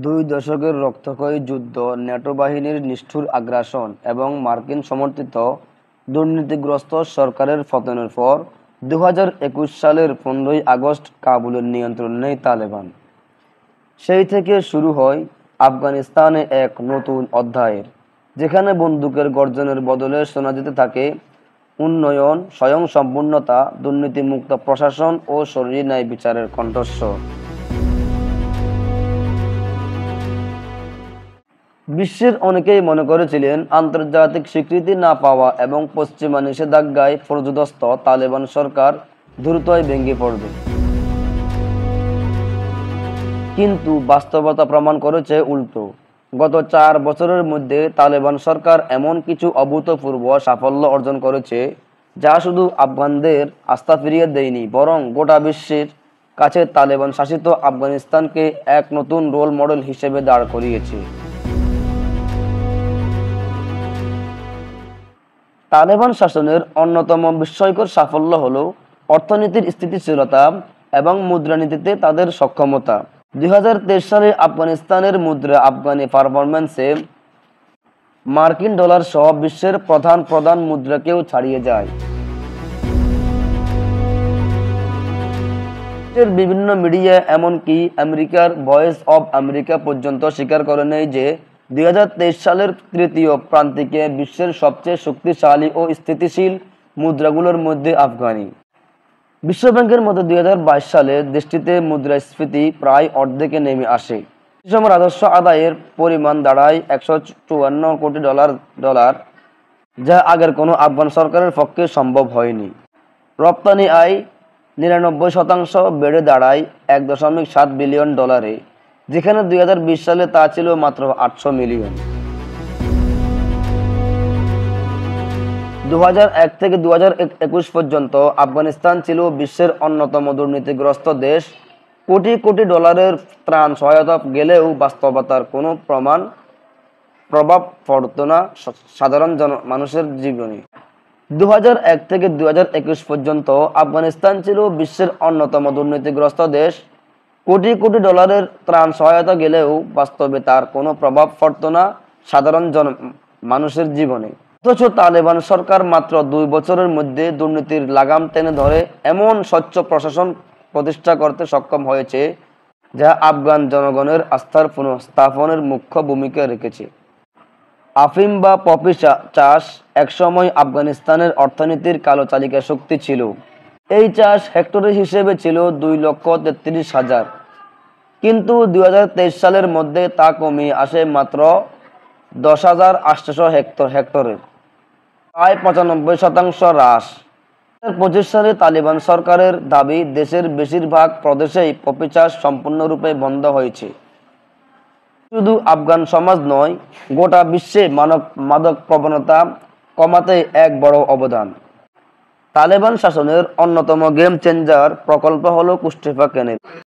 দুই দশকের রক্তক্ষয়ী যুদ্ধ, ন্যাটো বাহিনীর নিষ্ঠুর আগ্রাসন এবং মার্কিন সমর্থিত দুর্নীতিগ্রস্ত সরকারের পতনের পর 2021 সালের 15ই আগস্ট কাবুলের নিয়ন্ত্রণ নেয় তালেবান। সেই থেকে শুরু হয় আফগানিস্তানে এক নতুন অধ্যায়ের, যেখানে বন্দুকের গর্জনের বদলে শোনা যেতে থাকে উন্নয়ন, স্বয়ংসম্পূর্ণতা, দুর্নীতিমুক্ত প্রশাসন ও শরীরী ন্যায় বিচারের কণ্ঠস্বর। বিশ্বের অনেকেই মনে করেছিলেন আন্তর্জাতিক স্বীকৃতি না পাওয়া এবং পশ্চিমা নিষেধাজ্ঞায় পর্যুদস্ত তালেবান সরকার দ্রুতই ভেঙে পড়বে। কিন্তু বাস্তবতা প্রমাণ করেছে উল্টো। গত 4 বছরের মধ্যে তালেবান সরকার এমন কিছু অভূতপূর্ব সাফল্য অর্জন করেছে, যা শুধু আফগানদের আস্থা ফিরিয়ে দেয়নি, বরং গোটা বিশ্বের কাছে তালেবান শাসিত আফগানিস্তানকে এক নতুন রোল মডেল হিসেবে দাঁড় করিয়েছে। তালেবান শাসনের অন্যতম বিস্ময়কর সাফল্য হল অর্থনীতির স্থিতিশীলতা এবং মুদ্রানীতিতে তাদের সক্ষমতা। 2023 সালে আফগানিস্তানের মুদ্রা আফগানি পারফরম্যান্সে মার্কিন ডলার সহ বিশ্বের প্রধান মুদ্রাকেও ছাড়িয়ে যায়। বিশ্বের বিভিন্ন মিডিয়া, এমনকি আমেরিকার ভয়েস অব আমেরিকা পর্যন্ত স্বীকার করে নেয় যে 2023 সালের তৃতীয় প্রান্তিকে বিশ্বের সবচেয়ে শক্তিশালী ও স্থিতিশীল মুদ্রাগুলোর মধ্যে আফগানি। বিশ্বব্যাংকের মতে 2022 সালে দেশটিতে মুদ্রাস্ফীতি প্রায় অর্ধেকে নেমে আসে। সুষম রাজস্ব আদায়ের পরিমাণ দাঁড়ায় $154 কোটি, যা আগের কোনো আফগান সরকারের পক্ষে সম্ভব হয়নি। রপ্তানি আয় 99% বেড়ে দাঁড়ায় $1.7 বিলিয়ন, যেখানে 2020 সালে তা ছিল মাত্র 800 মিলিয়ন। 2001 থেকে 2021 পর্যন্ত আফগানিস্তান ছিল বিশ্বের অন্যতম দুর্নীতিগ্রস্ত দেশ। কোটি কোটি ডলারের ত্রাণ সহায়তা গেলেও বাস্তবতার কোনো প্রভাব পড়ত না সাধারণ মানুষের জীবনে। 2001 থেকে 2021 পর্যন্ত আফগানিস্তান ছিল বিশ্বের অন্যতম দুর্নীতিগ্রস্ত দেশ। কোটি কোটি ডলারের ত্রাণ সহায়তা গেলেও বাস্তবে তার কোনো প্রভাব পড়ত না সাধারণ মানুষের জীবনে। অথচ তালেবান সরকার মাত্র 2 বছরের মধ্যে দুর্নীতির লাগাম টেনে ধরে এমন স্বচ্ছ প্রশাসন প্রতিষ্ঠা করতে সক্ষম হয়েছে, যা আফগান জনগণের আস্থার পুনঃস্থাপনের মুখ্য ভূমিকা রেখেছে। আফিম বা পপি চাষ একসময় আফগানিস্তানের অর্থনীতির কালো চালিকা শক্তি ছিল। এই চাষ হেক্টরে হিসেবে ছিল 2,33,000, কিন্তু 2023 সালের মধ্যে তা কমে আসে মাত্র 10,800 হেক্টরে, প্রায় 95% হ্রাস। 2025 সালে তালিবান সরকারের দাবি দেশের বেশিরভাগ প্রদেশেই পপি চাষ সম্পূর্ণরূপে বন্ধ হয়েছে। শুধু আফগান সমাজ নয়, গোটা বিশ্বে মাদক প্রবণতা কমাতে এক বড় অবদান। তালেবান শাসনের অন্যতম গেম চেঞ্জার প্রকল্প হলো কুস্টিপা ক্যানেল।